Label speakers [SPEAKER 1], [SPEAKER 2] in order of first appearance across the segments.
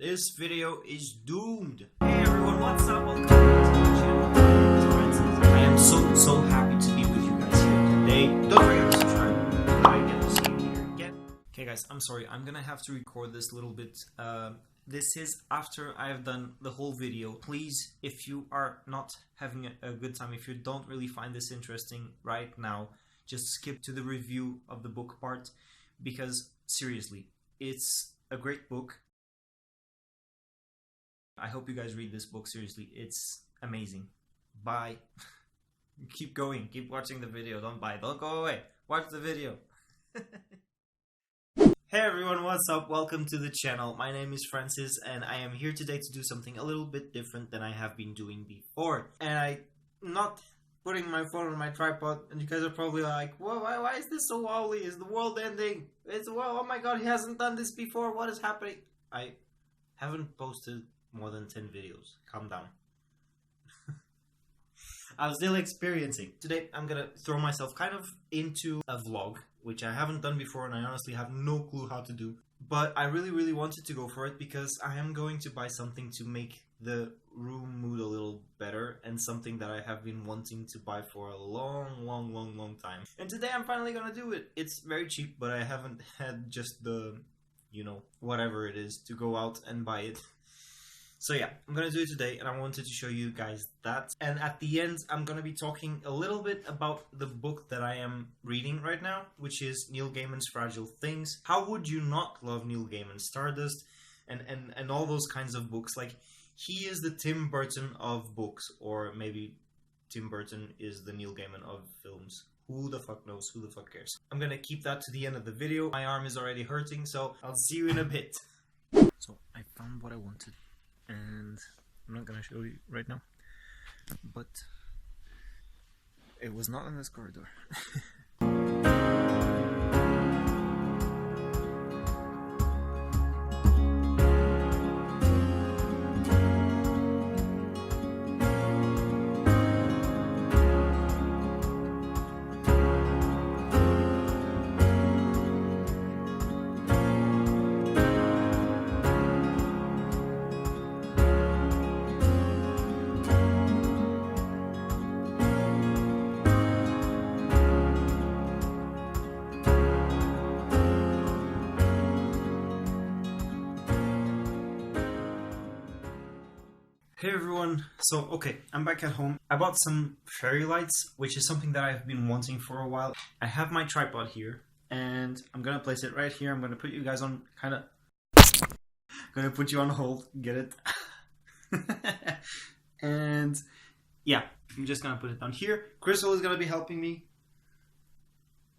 [SPEAKER 1] This video is doomed. Hey everyone, what's up? Welcome back to the channel. It's Francis. I am so happy to be with you guys here today. Don't forget to subscribe so that I get to see you here again. Okay guys, I'm sorry. I'm gonna have to record this little bit. This is after I have done the whole video. Please, if you are not having a good time, if you don't really find this interesting right now, just skip to the review of the book part, because seriously, it's a great book. I hope you guys read this book, seriously, it's amazing. Bye. Keep going, keep watching the video, don't bye, don't go away, watch the video. Hey everyone, what's up? Welcome to the channel. My name is Francis and I am here today to do something a little bit different than I have been doing before. And I'm not putting my phone on my tripod, and you guys are probably like, whoa, why is this so wobbly? Is the world ending? Oh my god, he hasn't done this before, what is happening? I haven't posted more than 10 videos. Calm down. I'm still experiencing. Today I'm gonna throw myself kind of into a vlog, which I haven't done before and I honestly have no clue how to do. But I really wanted to go for it because I am going to buy something to make the room mood a little better, and something that I have been wanting to buy for a long time. And today I'm finally gonna do it. It's very cheap, but I haven't had just the, you know, whatever it is to go out and buy it. So yeah, I'm gonna do it today and I wanted to show you guys that. And at the end, I'm gonna be talking a little bit about the book that I am reading right now, which is Neil Gaiman's Fragile Things. How would you not love Neil Gaiman? Stardust and all those kinds of books. Like, he is the Tim Burton of books, or maybe Tim Burton is the Neil Gaiman of films. Who the fuck knows? Who the fuck cares? I'm gonna keep that to the end of the video. My arm is already hurting, so I'll see you in a bit. So I found what I wanted, and I'm not gonna show you right now, but it was not in this corridor. Hey everyone, so okay, I'm back at home. I bought some fairy lights, which is something that I've been wanting for a while. I have my tripod here, and I'm gonna place it right here. I'm gonna put you guys on, gonna put you on hold, get it? And yeah, I'm just gonna put it down here. Crystal is gonna be helping me.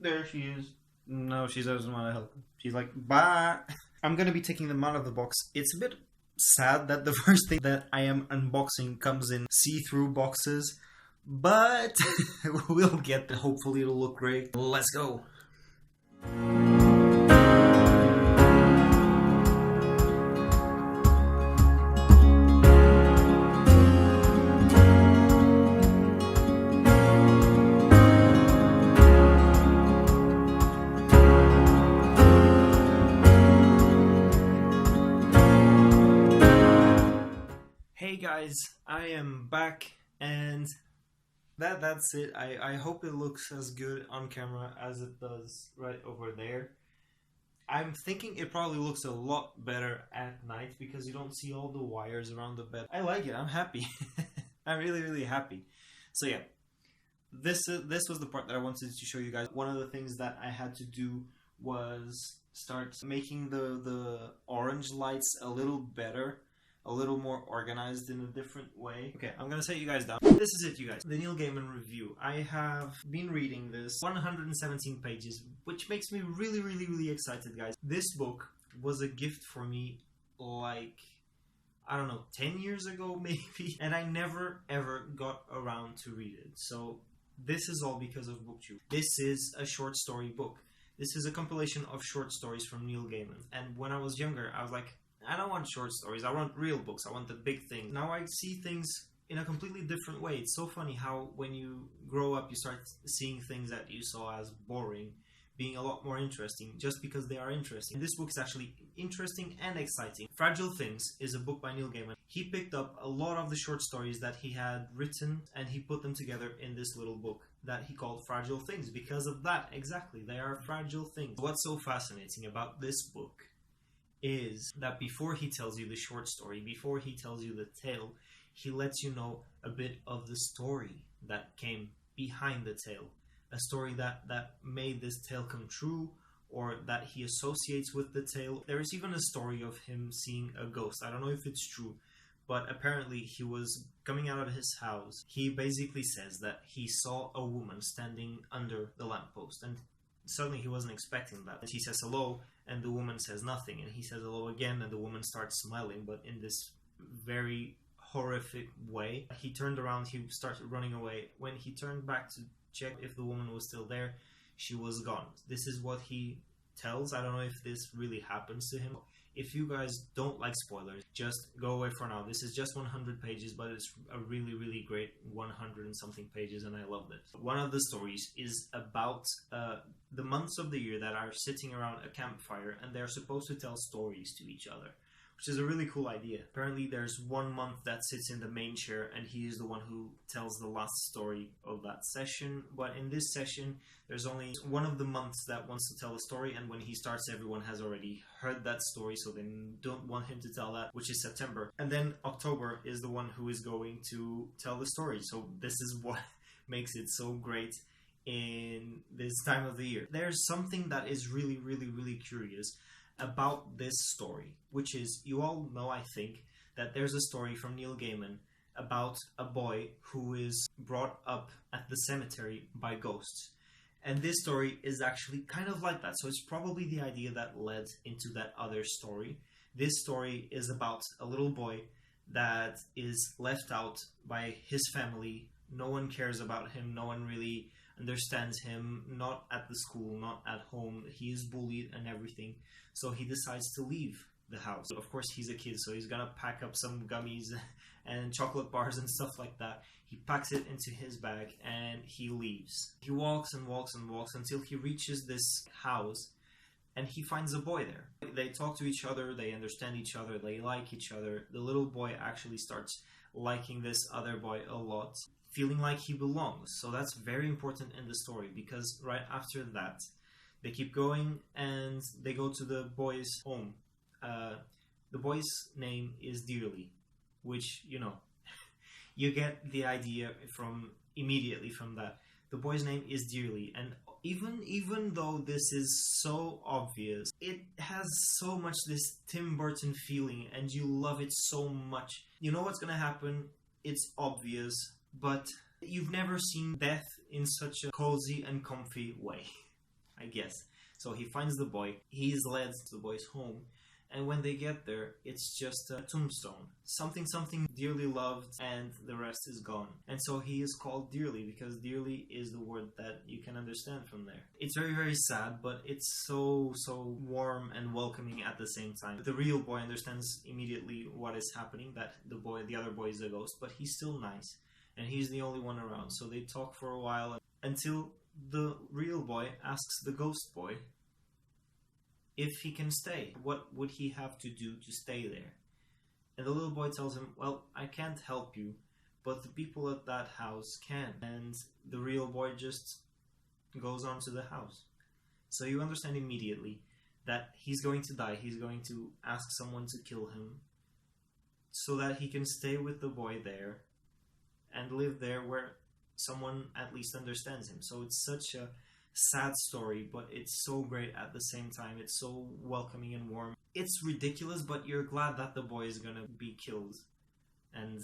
[SPEAKER 1] There she is. No, she doesn't want to help. She's like, bye. I'm gonna be taking them out of the box. It's a bit sad that the first thing that I am unboxing comes in see-through boxes, but we'll get there. Hopefully it'll look great. Let's go. Hey guys, I am back, and that's it. I hope it looks as good on camera as it does right over there. I'm thinking it probably looks a lot better at night because you don't see all the wires around the bed. I like it. I'm happy. I'm really happy. So yeah, this was the part that I wanted to show you guys. One of the things that I had to do was start making the orange lights a little better, a little more organized in a different way. Okay, I'm gonna set you guys down. This is it, you guys. The Neil Gaiman review. I have been reading this, 117 pages, which makes me really excited, guys. This book was a gift for me, like, I don't know, 10 years ago maybe, and I never ever got around to read it. So this is all because of BookTube. This is a short story book. This is a compilation of short stories from Neil Gaiman. And when I was younger, I was like, I don't want short stories, I want real books, I want the big things. Now I see things in a completely different way. It's so funny how when you grow up you start seeing things that you saw as boring being a lot more interesting just because they are interesting. This book is actually interesting and exciting. Fragile Things is a book by Neil Gaiman. He picked up a lot of the short stories that he had written and he put them together in this little book that he called Fragile Things. Because of that, exactly, they are fragile things. What's so fascinating about this book is that before he tells you the short story, before he tells you the tale, he lets you know a bit of the story that came behind the tale. A story that made this tale come true, or that he associates with the tale. There is even a story of him seeing a ghost. I don't know if it's true, but apparently he was coming out of his house. He basically says that he saw a woman standing under the lamppost, and suddenly he wasn't expecting that. He says hello, and the woman says nothing, and he says hello again, and the woman starts smiling, but in this very horrific way. He turned around, he started running away. When he turned back to check if the woman was still there, she was gone. This is what he tells. I don't know if this really happens to him. If you guys don't like spoilers, just go away for now. This is just 100 pages, but it's a really, really great 100 and something pages, and I loved it. One of the stories is about the months of the year that are sitting around a campfire, and they're supposed to tell stories to each other, which is a really cool idea. Apparently there's 1 month that sits in the main chair, and he is the one who tells the last story of that session. But in this session, there's only one of the months that wants to tell a story, and when he starts, everyone has already heard that story, so they don't want him to tell that, which is September. And then October is the one who is going to tell the story. So this is what makes it so great in this time of the year. There's something that is really, really, really curious about this story, which is, you all know, I think, that there's a story from Neil Gaiman about a boy who is brought up at the cemetery by ghosts. And this story is actually kind of like that. So it's probably the idea that led into that other story. This story is about a little boy that is left out by his family. No one cares about him. No one really understands him, not at the school, not at home. He is bullied and everything. So he decides to leave the house. Of course, he's a kid, so he's gonna pack up some gummies and chocolate bars and stuff like that. He packs it into his bag and he leaves. He walks and walks and walks until he reaches this house, and he finds a boy there. They talk to each other, they understand each other, they like each other. The little boy actually starts liking this other boy a lot, feeling like he belongs. So that's very important in the story, because right after that, they keep going and they go to the boy's home. The boy's name is Dearly, which, you know, you get the idea immediately from that. The boy's name is Dearly, and even though this is so obvious, it has so much this Tim Burton feeling, and you love it so much. You know what's gonna happen, it's obvious, but you've never seen death in such a cozy and comfy way, I guess. So he finds the boy, he's led to the boy's home, and when they get there, it's just a tombstone. Something dearly loved, and the rest is gone. And so he is called Dearly, because dearly is the word that you can understand from there. It's very, very sad, but it's so warm and welcoming at the same time. The real boy understands immediately what is happening, that the other boy is a ghost, but he's still nice. And he's the only one around. So they talk for a while until the real boy asks the ghost boy if he can stay. What would he have to do to stay there? And the little boy tells him, well, I can't help you, but the people at that house can. And the real boy just goes on to the house. So you understand immediately that he's going to die. He's going to ask someone to kill him so that he can stay with the boy there and live there where someone at least understands him. So it's such a sad story, but it's so great at the same time. It's so welcoming and warm. It's ridiculous, but you're glad that the boy is gonna be killed and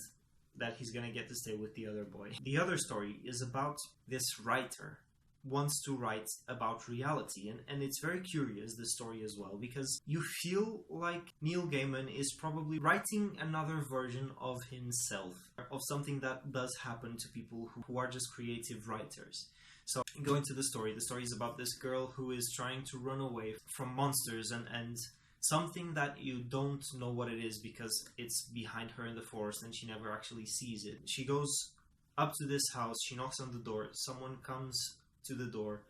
[SPEAKER 1] that he's gonna get to stay with the other boy. The other story is about this writer wants to write about reality, and it's very curious, the story as well, because you feel like Neil Gaiman is probably writing another version of himself, of something that does happen to people who are just creative writers. So going to the story is about this girl who is trying to run away from monsters and something that you don't know what it is because it's behind her in the forest and she never actually sees it. She goes up to this house, she knocks on the door, someone comes to the door,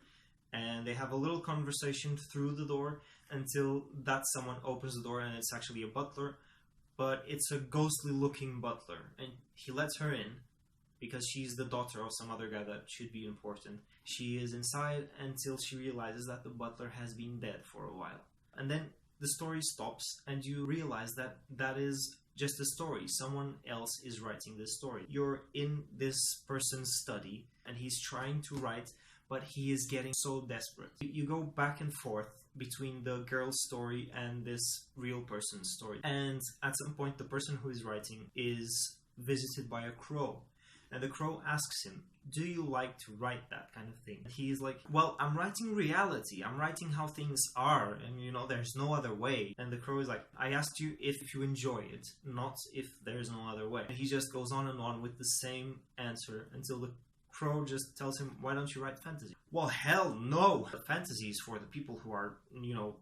[SPEAKER 1] and they have a little conversation through the door until that someone opens the door and it's actually a butler, but it's a ghostly looking butler, and he lets her in because she's the daughter of some other guy that should be important. She is inside until she realizes that the butler has been dead for a while. And then the story stops and you realize that that is just a story. Someone else is writing this story. You're in this person's study and he's trying to write, but he is getting so desperate. You go back and forth between the girl's story and this real person's story. And at some point, the person who is writing is visited by a crow. And the crow asks him, do you like to write that kind of thing? And he's like, well, I'm writing reality. I'm writing how things are. And, you know, there's no other way. And the crow is like, I asked you if you enjoy it, not if there's no other way. And he just goes on with the same answer until the crow just tells him, why don't you write fantasy? Well, hell no. The fantasy is for the people who are, you know,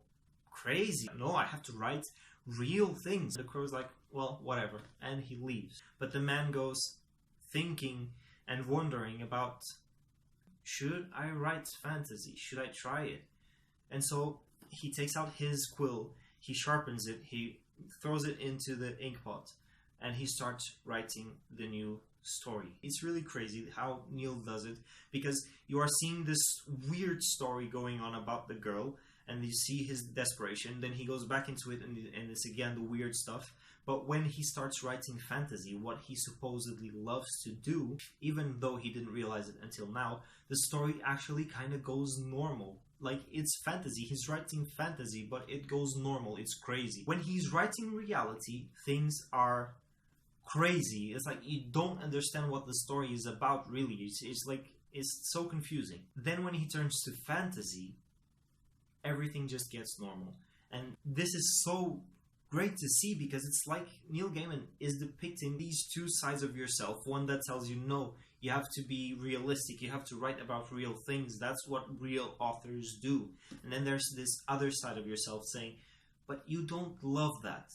[SPEAKER 1] crazy. No, I have to write real things. The crow's like, well, whatever. And he leaves. But the man goes thinking and wondering about, should I write fantasy? Should I try it? And so he takes out his quill, he sharpens it, he throws it into the ink pot, and he starts writing the new story. It's really crazy how Neil does it, because you are seeing this weird story going on about the girl, and you see his desperation, then he goes back into it, and it's again the weird stuff. But when he starts writing fantasy, what he supposedly loves to do, even though he didn't realize it until now, the story actually kind of goes normal. Like, it's fantasy, he's writing fantasy, but it goes normal, it's crazy. When he's writing reality, things are crazy. It's like you don't understand what the story is about, really. It's like, it's so confusing. Then when he turns to fantasy, everything just gets normal. And this is so great to see, because it's like Neil Gaiman is depicting these two sides of yourself. One that tells you, no, you have to be realistic, you have to write about real things, that's what real authors do. And then there's this other side of yourself saying, but you don't love that.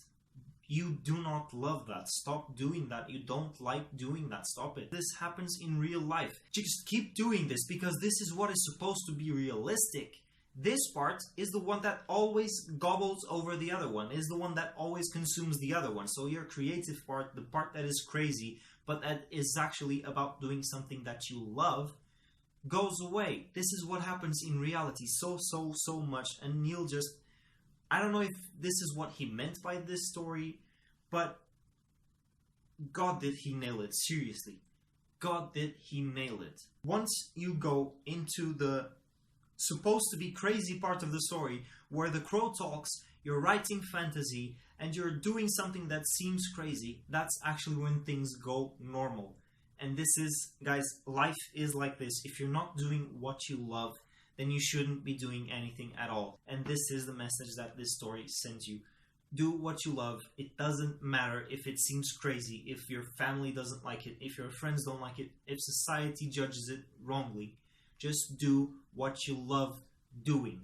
[SPEAKER 1] You do not love that. Stop doing that. You don't like doing that. Stop it. This happens in real life. Just keep doing this, because this is what is supposed to be realistic. This part is the one that always gobbles over the other one, is the one that always consumes the other one. So your creative part, the part that is crazy, but that is actually about doing something that you love, goes away. This is what happens in reality so much. And Neil just, I don't know if this is what he meant by this story, but God, did he nail it. Seriously. God, did he nail it. Once you go into the supposed to be crazy part of the story, where the crow talks, you're writing fantasy, and you're doing something that seems crazy, that's actually when things go normal. And this is, guys, life is like this. If you're not doing what you love, then you shouldn't be doing anything at all. And this is the message that this story sends you. Do what you love. It doesn't matter if it seems crazy, if your family doesn't like it, if your friends don't like it, if society judges it wrongly. Just do what you love doing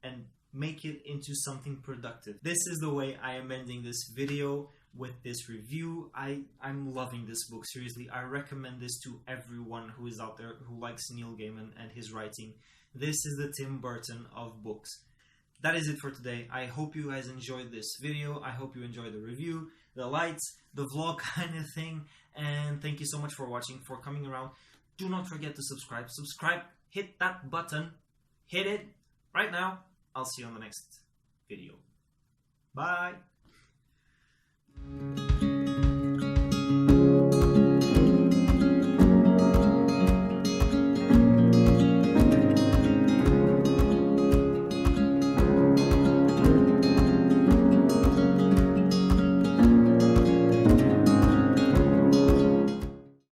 [SPEAKER 1] and make it into something productive. This is the way I am ending this video with this review. I'm loving this book, seriously. I recommend this to everyone who is out there who likes Neil Gaiman and his writing. This is the Tim Burton of books. That is it for today. I hope you guys enjoyed this video. I hope you enjoyed the review, the lights, the vlog kind of thing. And thank you so much for watching, for coming around. Do not forget to subscribe. Subscribe, hit that button, hit it right now. I'll see you on the next video. Bye.